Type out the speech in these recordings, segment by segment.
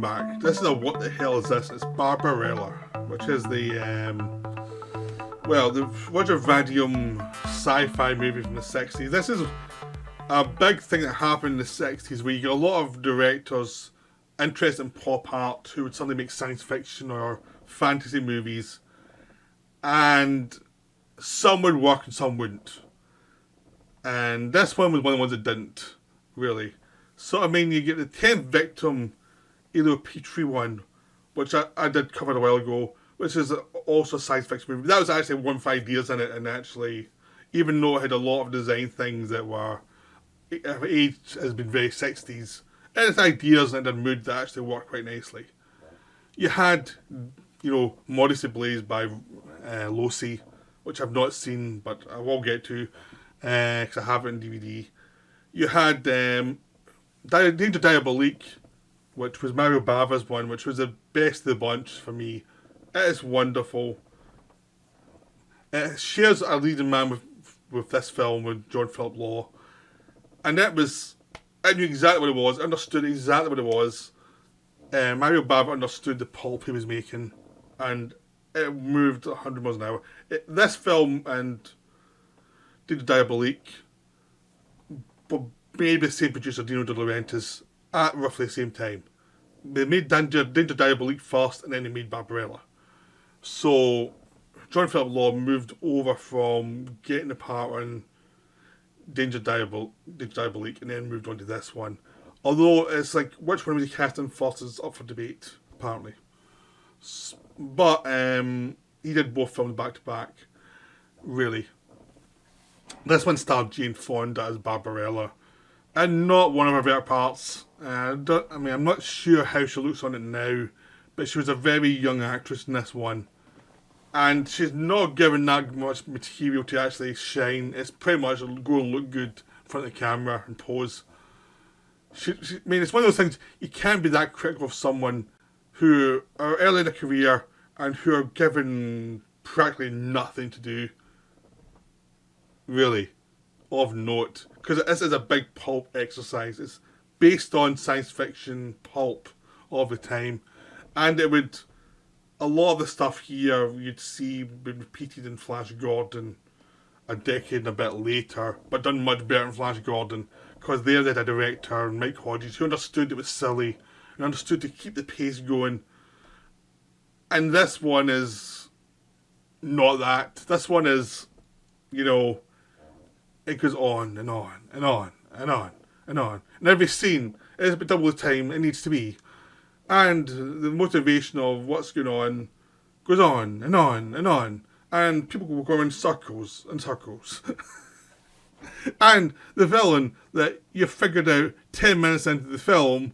welcome back. This is a what the hell is this? It's Barbarella, which is the Roger Vadium sci-fi movie from the 60s. This is a big thing that happened in the 60s where you get a lot of directors interested in pop art who would suddenly make science fiction or fantasy movies, and some would work and some wouldn't. And this one was one of the ones that didn't, really. So, I mean, you get the 10th Victim, Elo Petrie one, which I did cover a while ago, which is also a science fiction movie. That was actually one with ideas in it, and actually, even though it had a lot of design things that were aged has been very 60s, and its ideas and a mood that actually worked quite nicely. You had, Modesty Blaze by Losi, which I've not seen, but I will get to, because I have it in DVD. You had Danger Diabolique, which was Mario Bava's one, which was the best of the bunch for me. It is wonderful. It shares a leading man with this film, with John Philip Law. And I knew exactly what it was, understood exactly what it was. Mario Bava understood the pulp he was making, and it moved 100 miles an hour. This film and Danger Diabolique were made by the same producer, Dino De Laurentiis, at roughly the same time. They made Danger Diabolique first, and then they made Barbarella. So, John Philip Law moved over from getting the part on Danger Diabolique, and then moved on to this one. Although it's like which one was he casting first is up for debate, apparently. But he did both films back to back, really. This one starred Jane Fonda as Barbarella, and not one of her better parts. I'm not sure how she looks on it now, but she was a very young actress in this one. And she's not given that much material to actually shine. It's pretty much go and look good in front of the camera and pose. It's one of those things, you can't be that critical of someone who are early in their career and who are given practically nothing to do, really, of note. Because this is a big pulp exercise. It's based on science fiction pulp all the time. And a lot of the stuff here you'd see been repeated in Flash Gordon a decade and a bit later, but done much better in Flash Gordon, because there they had a director, Mike Hodges, who understood it was silly and understood to keep the pace going. And this one is not that. This one is, it goes on and on and on and on and on. And every scene is double the time it needs to be. And the motivation of what's going on goes on and on and on. And people will go in circles and circles. And the villain that you figured out 10 minutes into the film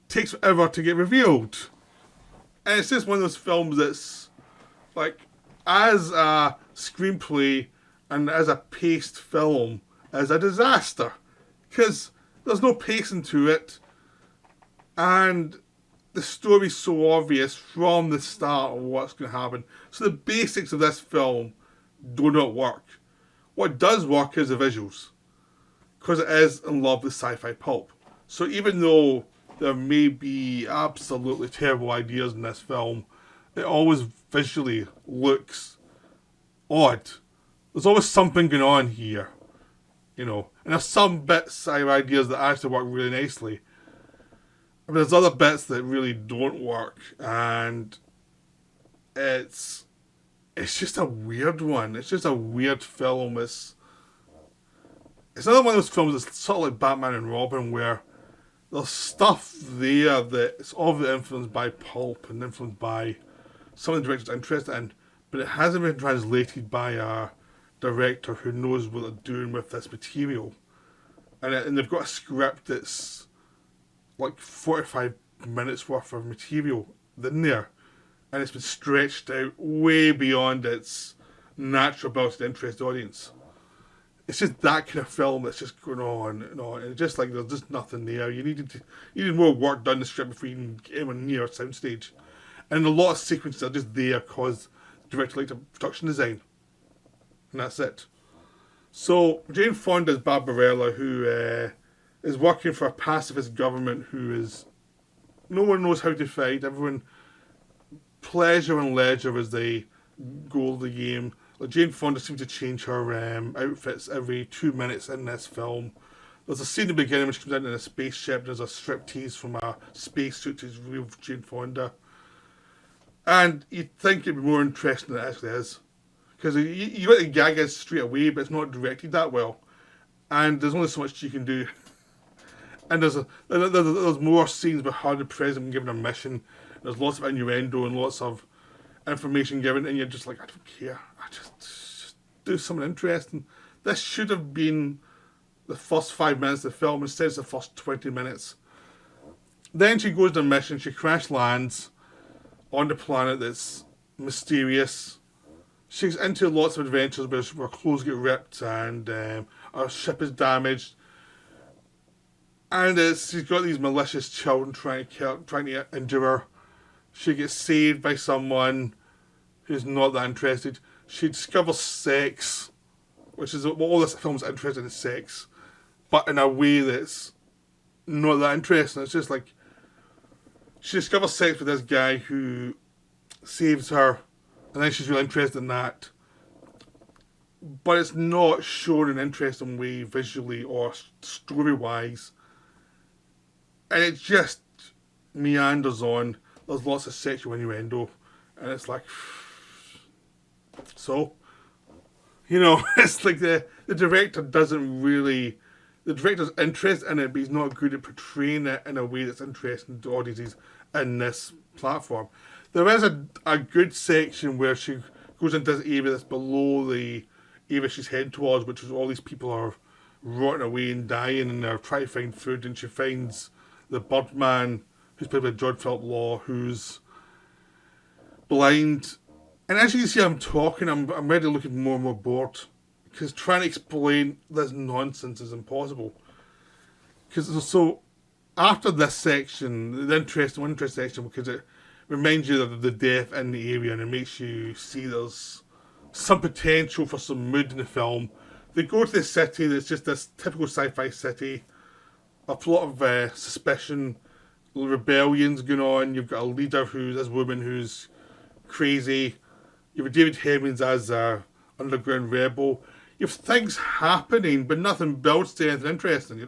takes forever to get revealed. And it's just one of those films that's, like, as a screenplay and as a paced film, is a disaster. Because there's no pacing to it. And the story's so obvious from the start of what's going to happen. So the basics of this film do not work. What does work is the visuals, because it is in love with sci-fi pulp. So even though there may be absolutely terrible ideas in this film, it always visually looks odd. There's always something going on here, And there's some bits of ideas that actually work really nicely. But there's other bits that really don't work, and it's just a weird one. It's just a weird film. It's another one of those films that's sort of like Batman and Robin, where there's stuff there that's obviously influenced by pulp and influenced by something the director's interested in, but it hasn't been translated by a director who knows what they're doing with this material. And they've got a script that's like 45 minutes worth of material in there, and it's been stretched out way beyond its natural ability to interest the audience. It's just that kind of film that's just going on and on, and it's just like there's just nothing there. You needed more work done in the script before you can get anyone near a soundstage, and a lot of sequences are just there because the director liked a production design, and that's it. So Jane Fonda is Barbarella, who is working for a pacifist government who is no one knows how to fight. Everyone pleasure and leisure as they go the game. Like Jane Fonda seems to change her outfits every 2 minutes in this film. There's a scene at the beginning when she comes out in a spaceship. There's a striptease from a spacesuit to real Jane Fonda. And you'd think it'd be more interesting than it actually is. Because you let the gag is straight away, but it's not directed that well. And there's only so much you can do. And there's more scenes with her, the president, giving a mission. There's lots of innuendo and lots of information given, and you're just like, I don't care. I just do something interesting. This should have been the first 5 minutes of the film instead of the first 20 minutes. Then she goes on a mission. She crash lands on the planet that's mysterious. She's into lots of adventures where clothes get ripped and our ship is damaged. And she's got these malicious children trying to injure her. She gets saved by someone who's not that interested. She discovers sex, which is what all this film's interested in, sex, but in a way that's not that interesting. It's just like she discovers sex with this guy who saves her, and then she's really interested in that. But it's not shown in an interesting way visually or story-wise. And it just meanders on. There's lots of sexual innuendo. And it's like... So? You know, it's like the director doesn't really... The director's interested in it, but he's not good at portraying it in a way that's interesting to audiences in this platform. There is a good section where she goes into this area that's below the area she's heading towards, which is all these people are rotting away and dying, and they're trying to find food, and she finds the Birdman, who's played by John Philip Law, who's blind. And as you can see, I'm talking, I'm ready to look more and more bored, because trying to explain this nonsense is impossible. Because so after this section, the interesting section, because it reminds you of the death in the area, and it makes you see there's some potential for some mood in the film. They go to this city that's just this typical sci-fi city. A lot of suspicion, rebellions going on. You've got a leader who's this woman who's crazy. You have David Hemmings as a underground rebel. You have things happening, but nothing builds to anything interesting.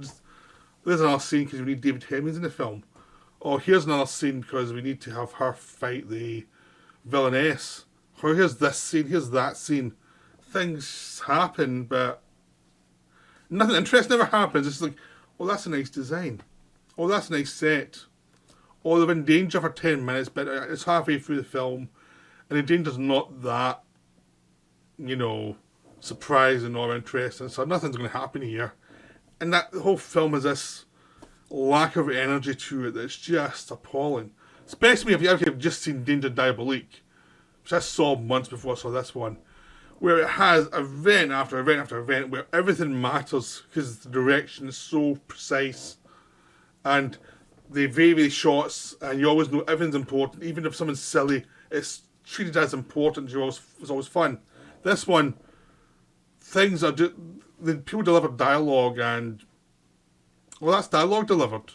There's another scene because we need David Hemmings in the film. Or here's another scene because we need to have her fight the villainess. Or here's this scene, here's that scene. Things happen, but nothing interesting ever happens. It's like, oh, that's a nice design. Oh, that's a nice set. Oh, they're in danger for 10 minutes, but it's halfway through the film. And the danger's not that, surprising or interesting. So nothing's going to happen here. And that the whole film has this lack of energy to it that's just appalling. Especially if you've just seen Danger Diabolique, which I saw months before I saw this one, where it has event after event after event where everything matters because the direction is so precise and they vary the shots and you always know everything's important. Even if something's silly, it's treated as important. It's always fun. This one, things are just... The people deliver dialogue and... Well, that's dialogue delivered.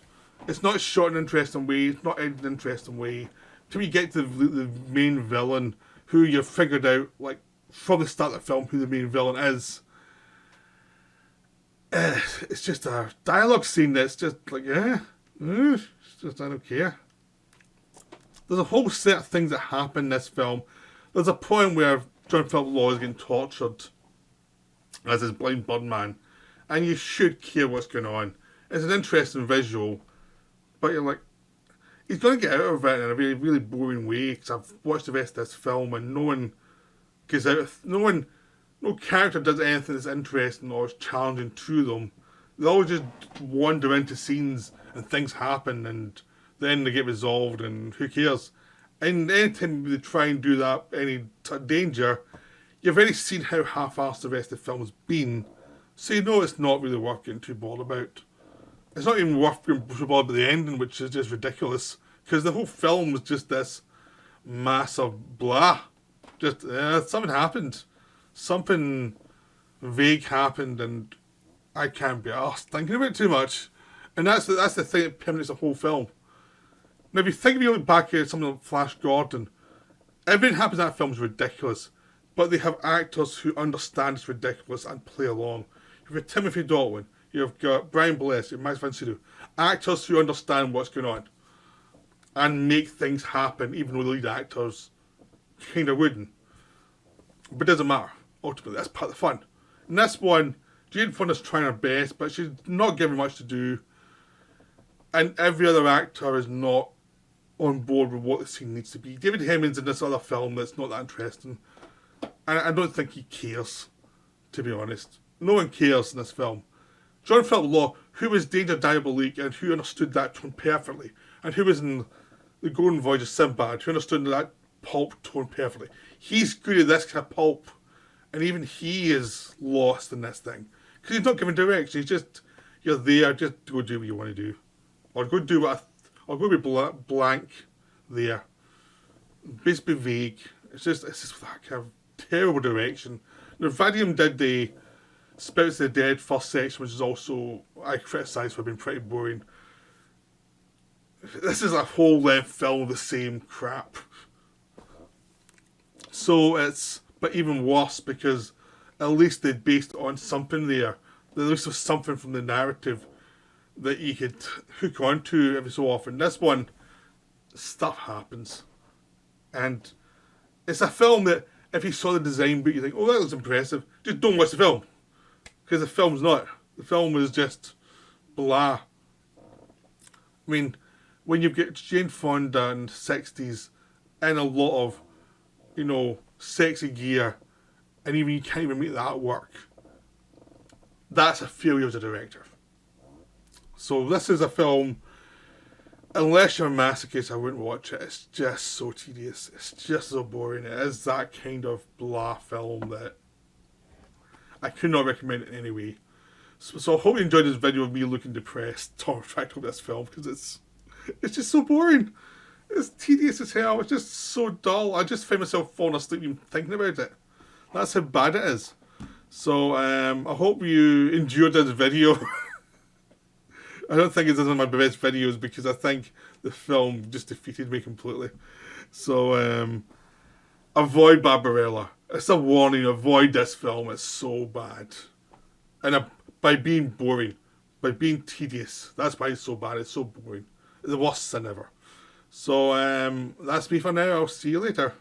It's not shot in an interesting way. It's not edited in an interesting way. Till you get to the main villain, who you've figured out, like, from the start of the film, who the main villain is. It's just a dialogue scene that's just like, it's just, I don't care. There's a whole set of things that happen in this film. There's a point where John Philip Law is getting tortured as his blind Birdman, and you should care what's going on. It's an interesting visual, but you're like, he's going to get out of it in a really, really boring way, because I've watched the rest of this film and no one gets out of... No character does anything that's interesting or is challenging to them. They always just wander into scenes and things happen and then they get resolved and who cares? And anytime they try and do that, any danger, you've already seen how half-assed the rest of the film's been, so you know it's not really worth getting too bored about. It's not even worth getting too bored about the ending, which is just ridiculous, because the whole film was just this massive blah. Just, something happened. Something vague happened, and I can't be arsed thinking about it too much. And that's the thing that permeates the whole film. Now, if you look back at something like Flash Gordon, everything that happens in that film is ridiculous, but they have actors who understand it's ridiculous and play along. You've got Timothy Dalton, you've got Brian Bless, you've Max von Sydow, actors who understand what's going on and make things happen, even though the lead actors kind of wouldn't. But it doesn't matter. Ultimately, that's part of the fun. In this one, Jane Fonda's trying her best, but she's not given much to do. And every other actor is not on board with what the scene needs to be. David Hemmings in this other film that's not that interesting. And I don't think he cares, to be honest. No one cares in this film. John Philip Law, who was Danger Diabolique and who understood that tone perfectly, and who was in The Golden Voyage of Sinbad, who understood that pulp tone perfectly. He's good at this kind of pulp, and even he is lost in this thing. Because he's not given direction, he's just, you're there, just go do what you want to do. Or go do what or go be blank there. Basically vague. It's just that kind of terrible direction. Now, Vadium did the Spirits of the Dead first section, which is also, I criticise for being pretty boring. This is a whole length film of the same crap. So it's, but even worse because at least they based it on something there. At least there's something from the narrative that you could hook onto every so often. This one, stuff happens. And it's a film that if you saw the design book, you think, oh, that looks impressive. Just don't watch the film. Because the film's not. The film is just blah. I mean, when you get Jane Fonda in the 60s in a lot of, sexy gear, and even you can't even make that work, that's a failure as a director. So this is a film, unless you're a masochist, I wouldn't watch it. It's just so tedious. It's just so boring. It is that kind of blah film that I could not recommend it in any way. So I hope you enjoyed this video of me looking depressed or reflecting over this film, because it's just so boring. It's tedious as hell. It's just so dull. I just find myself falling asleep even thinking about it. That's how bad it is. So I hope you enjoyed this video. I don't think it's one of my best videos because I think the film just defeated me completely. So avoid Barbarella. It's a warning. Avoid this film. It's so bad. And by being boring, by being tedious, that's why it's so bad. It's so boring. It's the worst sin ever. So that's me for now. I'll see you later.